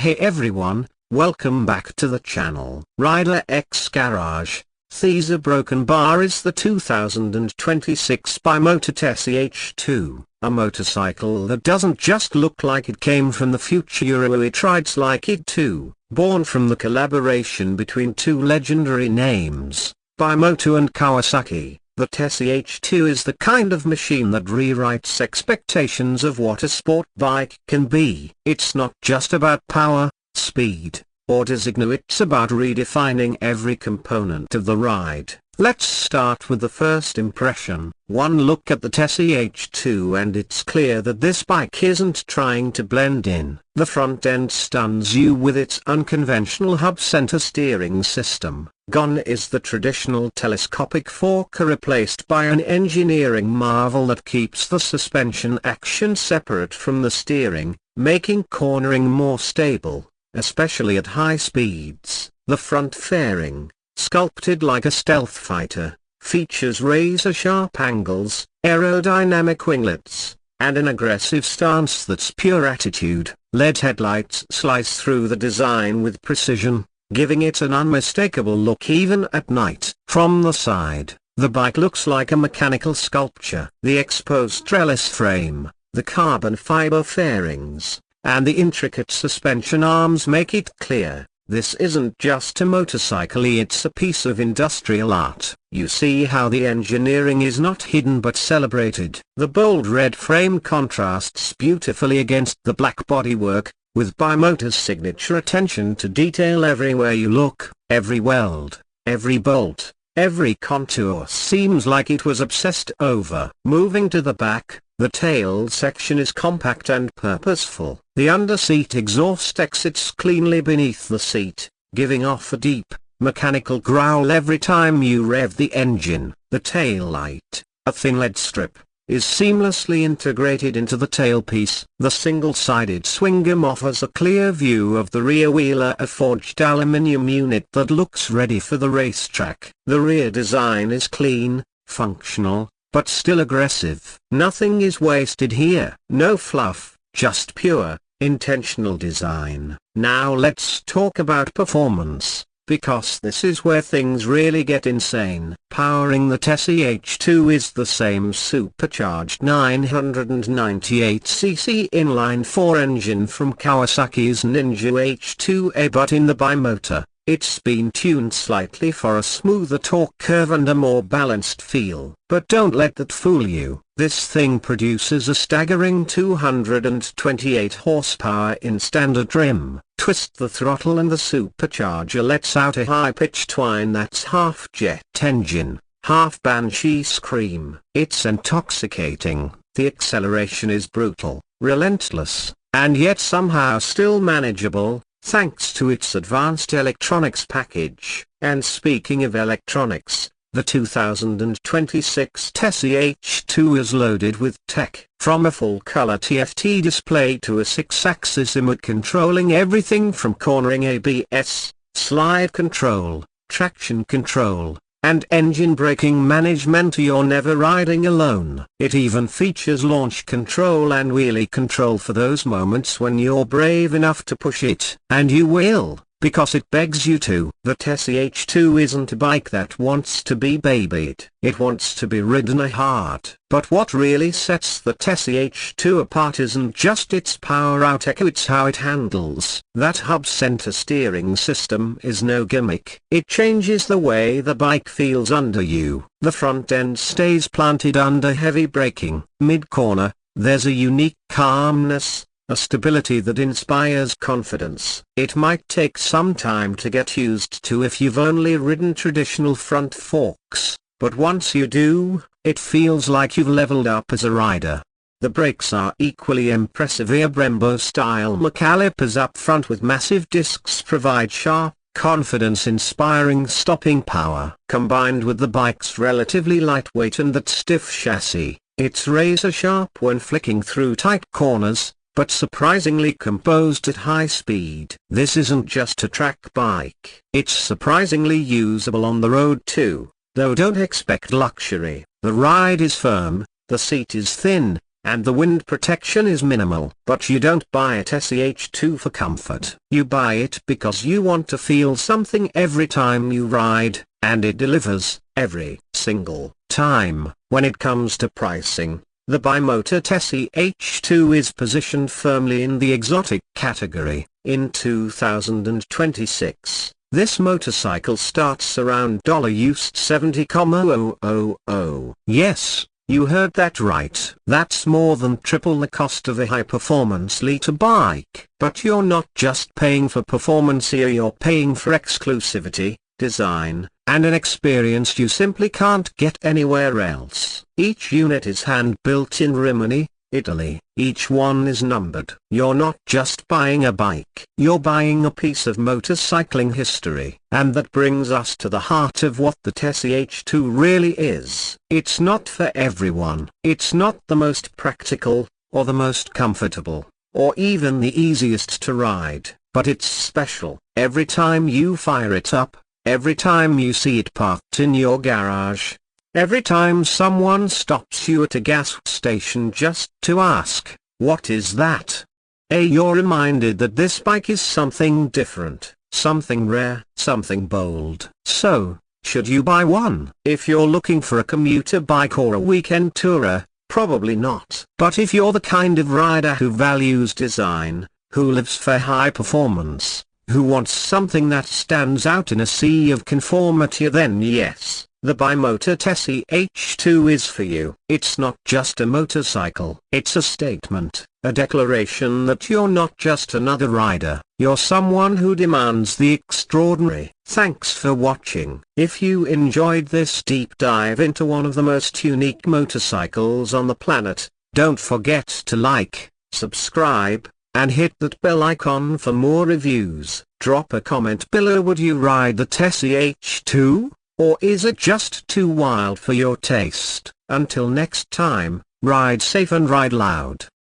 Hey everyone, welcome back to the channel. Rider X Garage. These broken bar is the 2026 Bimota Tesi H2, a motorcycle that doesn't just look like it came from the future, it rides like it too. Born from the collaboration between two legendary names, Bimota and Kawasaki, the Tesi H2 is the kind of machine that rewrites expectations of what a sport bike can be. It's not just about power, speed, or design, it's about redefining every component of the ride. Let's start with the first impression. One look at the Tesi H2 and it's clear that this bike isn't trying to blend in. The front end stuns you with its unconventional hub-center steering system. Gone is the traditional telescopic fork, replaced by an engineering marvel that keeps the suspension action separate from the steering, making cornering more stable, especially at high speeds. The front fairing, sculpted like a stealth fighter, features razor-sharp angles, aerodynamic winglets, and an aggressive stance that's pure attitude. LED headlights slice through the design with precision, giving it an unmistakable look even at night. From the side, the bike looks like a mechanical sculpture. The exposed trellis frame, the carbon fiber fairings, and the intricate suspension arms make it clear this isn't just a motorcycle, it's a piece of industrial art. You see how the engineering is not hidden but celebrated. The bold red frame contrasts beautifully against the black bodywork, with Bimota's signature attention to detail everywhere you look. Every weld, every bolt, every contour seems like it was obsessed over. Moving to the back, the tail section is compact and purposeful. The underseat exhaust exits cleanly beneath the seat, giving off a deep, mechanical growl every time you rev the engine. The tail light, a thin LED strip, is seamlessly integrated into the tailpiece. The single-sided swing arm offers a clear view of the rear wheel, a forged aluminium unit that looks ready for the racetrack. The rear design is clean, functional, but still aggressive. Nothing is wasted here. No fluff, just pure, intentional design. Now let's talk about performance, because this is where things really get insane. Powering the Tesi H2 is the same supercharged 998cc inline-4 engine from Kawasaki's Ninja H2A, but in the Bimota, it's been tuned slightly for a smoother torque curve and a more balanced feel. But don't let that fool you. This thing produces a staggering 228 horsepower in standard trim. Twist the throttle and the supercharger lets out a high-pitched whine that's half jet engine, half banshee scream. It's intoxicating. The acceleration is brutal, relentless, and yet somehow still manageable, thanks to its advanced electronics package. And speaking of electronics, the 2026 Tesi H2 is loaded with tech. From a full-color TFT display to a 6-axis remote controlling everything from cornering, ABS, slide control, traction control, and engine braking management, you're never riding alone. It even features launch control and wheelie control for those moments when you're brave enough to push it. And you will, because it begs you to. The Tesi H2 isn't a bike that wants to be babied. It wants to be ridden hard. But what really sets the Tesi H2 apart isn't just its power out, it's how it handles. That hub-center steering system is no gimmick. It changes the way the bike feels under you. The front end stays planted under heavy braking. Mid-corner, there's a unique calmness, a stability that inspires confidence. It might take some time to get used to if you've only ridden traditional front forks, but once you do, it feels like you've leveled up as a rider. The brakes are equally impressive. Brembo-style calipers up front with massive discs provide sharp, confidence-inspiring stopping power. Combined with the bike's relatively lightweight and that stiff chassis, it's razor-sharp when flicking through tight corners, but surprisingly composed at high speed. This isn't just a track bike. It's surprisingly usable on the road too, though don't expect luxury. The ride is firm, the seat is thin, and the wind protection is minimal. But you don't buy a Tesi H2 for comfort. You buy it because you want to feel something every time you ride, and it delivers, every single time. When it comes to pricing, the Bimota Tesi H2 is positioned firmly in the exotic category. In 2026, this motorcycle starts around $70,000. Yes, you heard that right. That's more than triple the cost of a high-performance liter bike. But you're not just paying for performance here, you're paying for exclusivity, design, and an experience you simply can't get anywhere else. Each unit is hand-built in Rimini, Italy. Each one is numbered. You're not just buying a bike. You're buying a piece of motorcycling history. And that brings us to the heart of what the Tesi H2 really is. It's not for everyone. It's not the most practical, or the most comfortable, or even the easiest to ride. But it's special. Every time you fire it up, every time you see it parked in your garage, every time someone stops you at a gas station just to ask, "What is that?" you're reminded that this bike is something different, something rare, something bold. So, should you buy one? If you're looking for a commuter bike or a weekend tourer, probably not. But if you're the kind of rider who values design, who lives for high performance, who wants something that stands out in a sea of conformity, then yes, the Bimota Tesi H2 is for you. It's not just a motorcycle. It's a statement, a declaration that you're not just another rider. You're someone who demands the extraordinary. Thanks for watching. If you enjoyed this deep dive into one of the most unique motorcycles on the planet, don't forget to like, subscribe, and hit that bell icon for more reviews. Drop a comment below. Would you ride the Tesi H2? Or is it just too wild for your taste? Until next time, ride safe and ride loud.